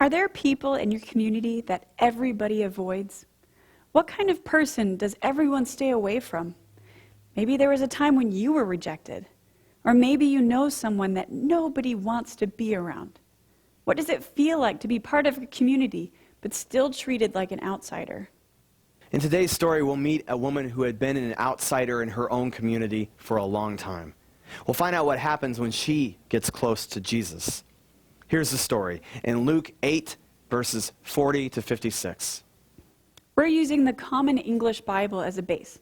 Are there people in your community that everybody avoids? What kind of person does everyone stay away from? Maybe there was a time when you were rejected. Or maybe you know someone that nobody wants to be around. What does it feel like to be part of a community, but still treated like an outsider? In today's story, we'll meet a woman who had been an outsider in her own community for a long time. We'll find out what happens when she gets close to Jesus. Here's the story in Luke 8, verses 40 to 56. We're using the Common English Bible as a base,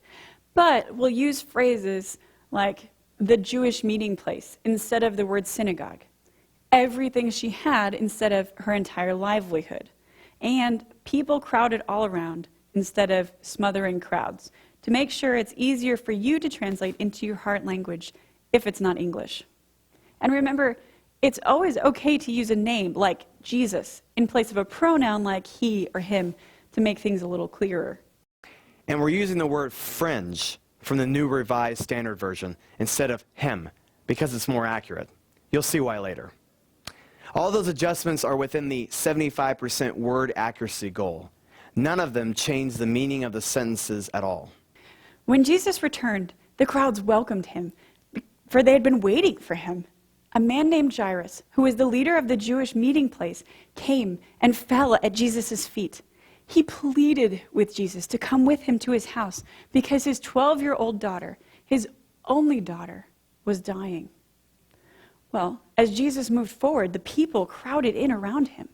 but we'll use phrases like the Jewish meeting place instead of the word synagogue, everything she had instead of her entire livelihood, and people crowded all around instead of smothering crowds, to make sure it's easier for you to translate into your heart language if it's not English. And remember, it's always okay to use a name like Jesus in place of a pronoun like he or him to make things a little clearer. And we're using the word fringe from the New Revised Standard Version instead of hem because it's more accurate. You'll see why later. All those adjustments are within the 75% word accuracy goal. None of them change the meaning of the sentences at all. When Jesus returned, the crowds welcomed him, for they had been waiting for him. A man named Jairus, who was the leader of the Jewish meeting place, came and fell at Jesus' feet. He pleaded with Jesus to come with him to his house because his 12-year-old daughter, his only daughter, was dying. Well, as Jesus moved forward, the people crowded in around him.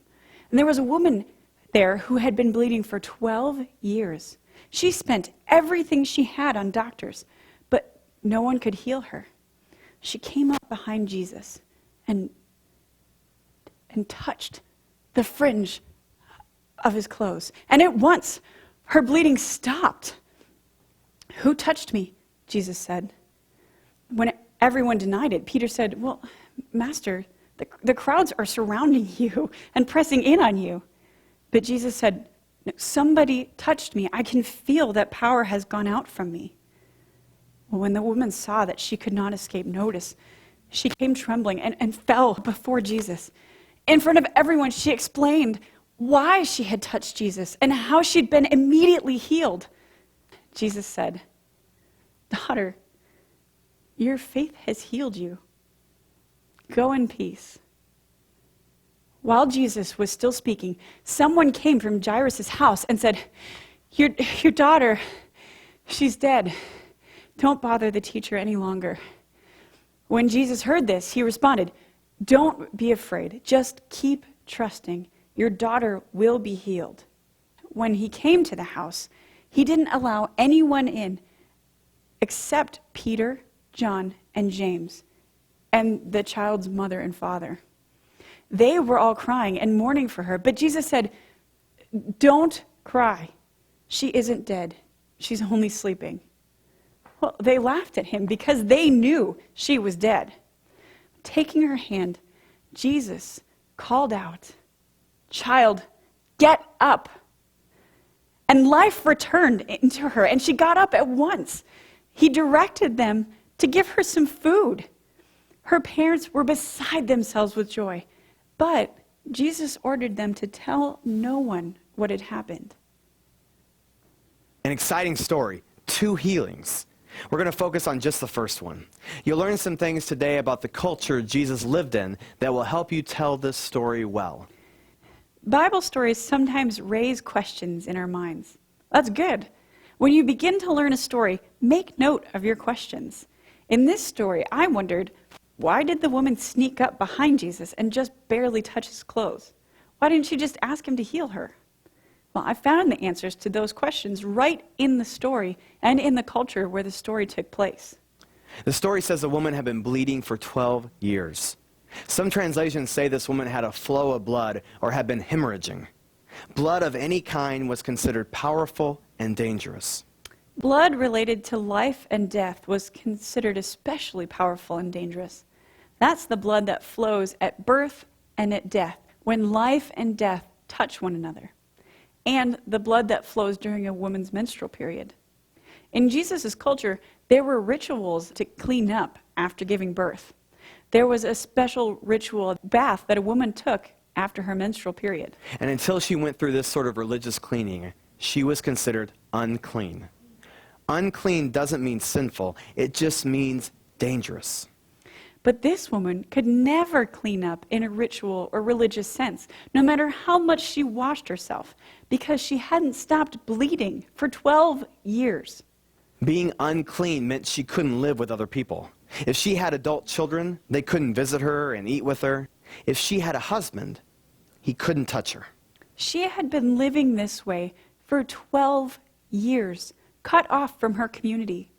And there was a woman there who had been bleeding for 12 years. She spent everything she had on doctors, but no one could heal her. She came up behind Jesus and touched the fringe of his clothes. And at once, her bleeding stopped. "Who touched me?" Jesus said. When everyone denied it, Peter said, "Well, Master, the crowds are surrounding you and pressing in on you." But Jesus said, "No, somebody touched me. I can feel that power has gone out from me." Well, when the woman saw that she could not escape notice, she came trembling and fell before Jesus. In front of everyone, she explained why she had touched Jesus and how she'd been immediately healed. Jesus said, "Daughter, your faith has healed you. Go in peace." While Jesus was still speaking, someone came from Jairus' house and said, Your daughter, she's dead. Don't bother the teacher any longer." When Jesus heard this, he responded, "Don't be afraid. Just keep trusting. Your daughter will be healed." When he came to the house, he didn't allow anyone in except Peter, John, and James, and the child's mother and father. They were all crying and mourning for her, but Jesus said, "Don't cry. She isn't dead. She's only sleeping." Well, they laughed at him because they knew she was dead. Taking her hand, Jesus called out, "Child, get up." And life returned into her, and she got up at once. He directed them to give her some food. Her parents were beside themselves with joy, but Jesus ordered them to tell no one what had happened. An exciting story, 2 healings. We're going to focus on just the first one. You'll learn some things today about the culture Jesus lived in that will help you tell this story well. Bible stories sometimes raise questions in our minds. That's good. When you begin to learn a story, make note of your questions. In this story, I wondered, why did the woman sneak up behind Jesus and just barely touch his clothes? Why didn't she just ask him to heal her? Well, I found the answers to those questions right in the story and in the culture where the story took place. The story says the woman had been bleeding for 12 years. Some translations say this woman had a flow of blood or had been hemorrhaging. Blood of any kind was considered powerful and dangerous. Blood related to life and death was considered especially powerful and dangerous. That's the blood that flows at birth and at death, when life and death touch one another, and the blood that flows during a woman's menstrual period. In Jesus' culture, there were rituals to clean up after giving birth. There was a special ritual bath that a woman took after her menstrual period. And until she went through this sort of religious cleaning, she was considered unclean. Unclean doesn't mean sinful, it just means dangerous. But this woman could never clean up in a ritual or religious sense, no matter how much she washed herself, because she hadn't stopped bleeding for 12 years. Being unclean meant she couldn't live with other people. If she had adult children, they couldn't visit her and eat with her. If she had a husband, he couldn't touch her. She had been living this way for 12 years, cut off from her community.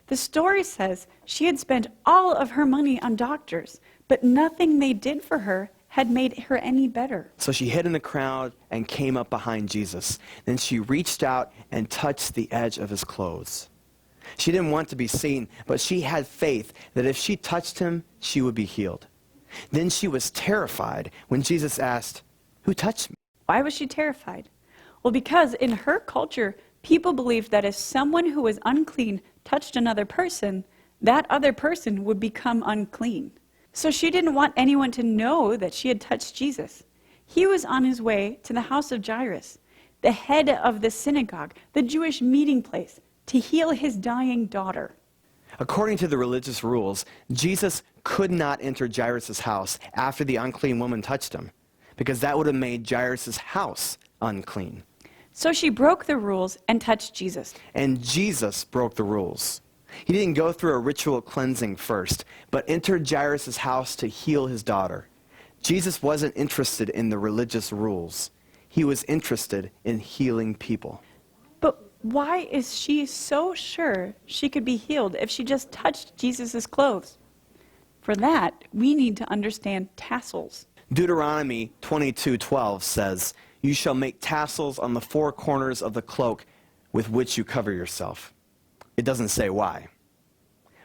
The story says she had spent all of her money on doctors, but nothing they did for her had made her any better. So she hid in the crowd and came up behind Jesus. Then she reached out and touched the edge of his clothes. She didn't want to be seen, but she had faith that if she touched him, she would be healed. Then she was terrified when Jesus asked, "Who touched me?" Why was she terrified? Well, because in her culture, people believed that if someone who was unclean touched another person, that other person would become unclean. So she didn't want anyone to know that she had touched Jesus. He was on his way to the house of Jairus, the head of the synagogue, the Jewish meeting place, to heal his dying daughter. According to the religious rules, Jesus could not enter Jairus' house after the unclean woman touched him, because that would have made Jairus' house unclean. So she broke the rules and touched Jesus. And Jesus broke the rules. He didn't go through a ritual cleansing first, but entered Jairus' house to heal his daughter. Jesus wasn't interested in the religious rules. He was interested in healing people. But why is she so sure she could be healed if she just touched Jesus' clothes? For that, we need to understand tassels. Deuteronomy 22:12 says, "You shall make tassels on the four corners of the cloak with which you cover yourself." It doesn't say why.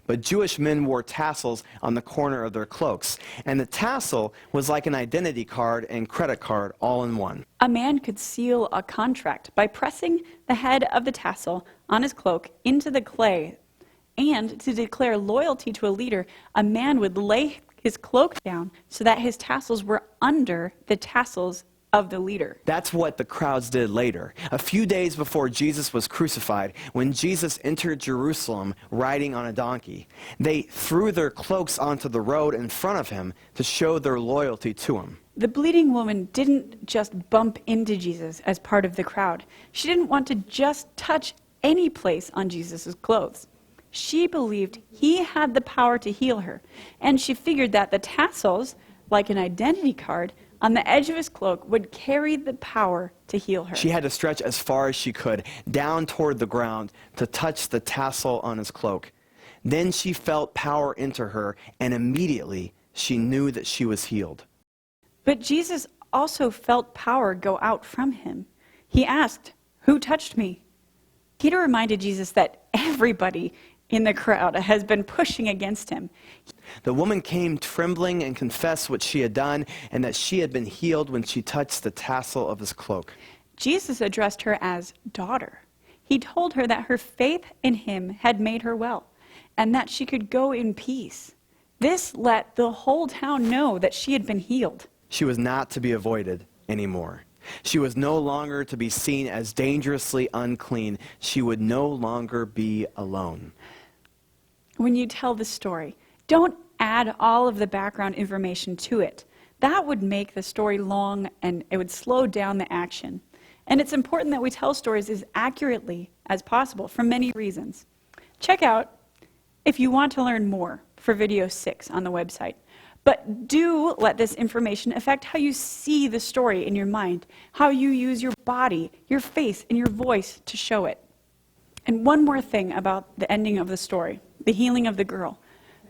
But Jewish men wore tassels on the corner of their cloaks, and the tassel was like an identity card and credit card all in one. A man could seal a contract by pressing the head of the tassel on his cloak into the clay. And to declare loyalty to a leader, a man would lay his cloak down so that his tassels were under the tassels of the leader. That's what the crowds did later. A few days before Jesus was crucified, when Jesus entered Jerusalem riding on a donkey, they threw their cloaks onto the road in front of him to show their loyalty to him. The bleeding woman didn't just bump into Jesus as part of the crowd. She didn't want to just touch any place on Jesus' clothes. She believed he had the power to heal her, and she figured that the tassels, like an identity card, on the edge of his cloak would carry the power to heal her. She had to stretch as far as she could, down toward the ground, to touch the tassel on his cloak. Then she felt power enter her, and immediately she knew that she was healed. But Jesus also felt power go out from him. He asked, "Who touched me?" Peter reminded Jesus that everybody in the crowd has been pushing against him. The woman came trembling and confessed what she had done and that she had been healed when she touched the tassel of his cloak. Jesus addressed her as daughter. He told her that her faith in him had made her well and that she could go in peace. This let the whole town know that she had been healed. She was not to be avoided anymore. She was no longer to be seen as dangerously unclean. She would no longer be alone. When you tell the story, don't add all of the background information to it. That would make the story long and it would slow down the action. And it's important that we tell stories as accurately as possible for many reasons. Check out if you want to learn more for video 6 on the website. But do let this information affect how you see the story in your mind, how you use your body, your face, and your voice to show it. And one more thing about the ending of the story, the healing of the girl.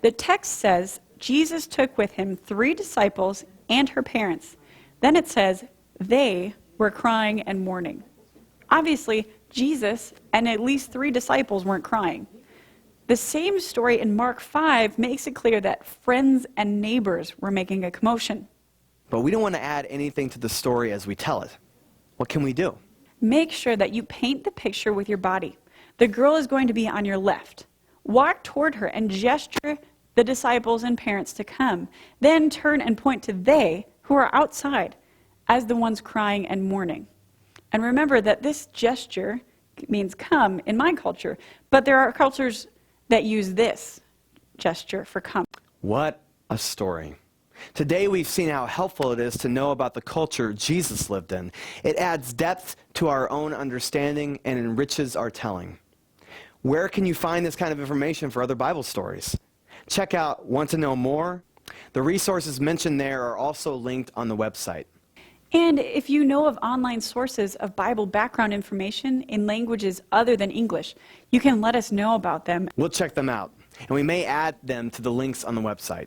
The text says Jesus took with him 3 disciples and her parents. Then it says they were crying and mourning. Obviously, Jesus and at least 3 disciples weren't crying. The same story in Mark 5 makes it clear that friends and neighbors were making a commotion. But we don't want to add anything to the story as we tell it. What can we do? Make sure that you paint the picture with your body. The girl is going to be on your left. Walk toward her and gesture the disciples and parents to come. Then turn and point to they who are outside. as the ones crying and mourning. And remember that this gesture means come in my culture, but there are cultures that use this gesture for come. What a story. Today we've seen how helpful it is to know about the culture Jesus lived in. It adds depth to our own understanding and enriches our telling. Where can you find this kind of information for other Bible stories? Check out Want to Know More? The resources mentioned there are also linked on the website. And if you know of online sources of Bible background information in languages other than English, you can let us know about them. We'll check them out, and we may add them to the links on the website.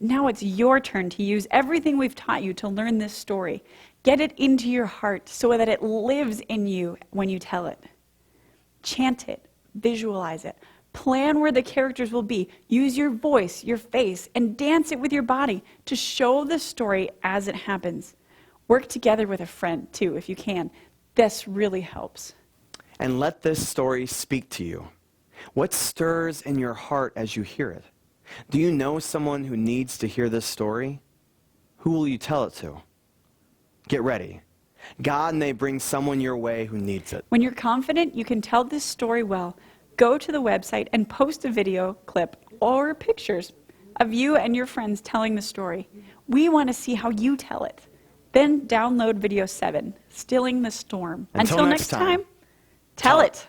Now it's your turn to use everything we've taught you to learn this story. Get it into your heart so that it lives in you when you tell it. Chant it, visualize it, plan where the characters will be. Use your voice, your face, and dance it with your body to show the story as it happens. Work together with a friend, too, if you can. This really helps. And let this story speak to you. What stirs in your heart as you hear it? Do you know someone who needs to hear this story? Who will you tell it to? Get ready. God may bring someone your way who needs it. When you're confident you can tell this story well, go to the website and post a video clip or pictures of you and your friends telling the story. We want to see how you tell it. Then download video 7, Stilling the Storm. Until next time, tell it.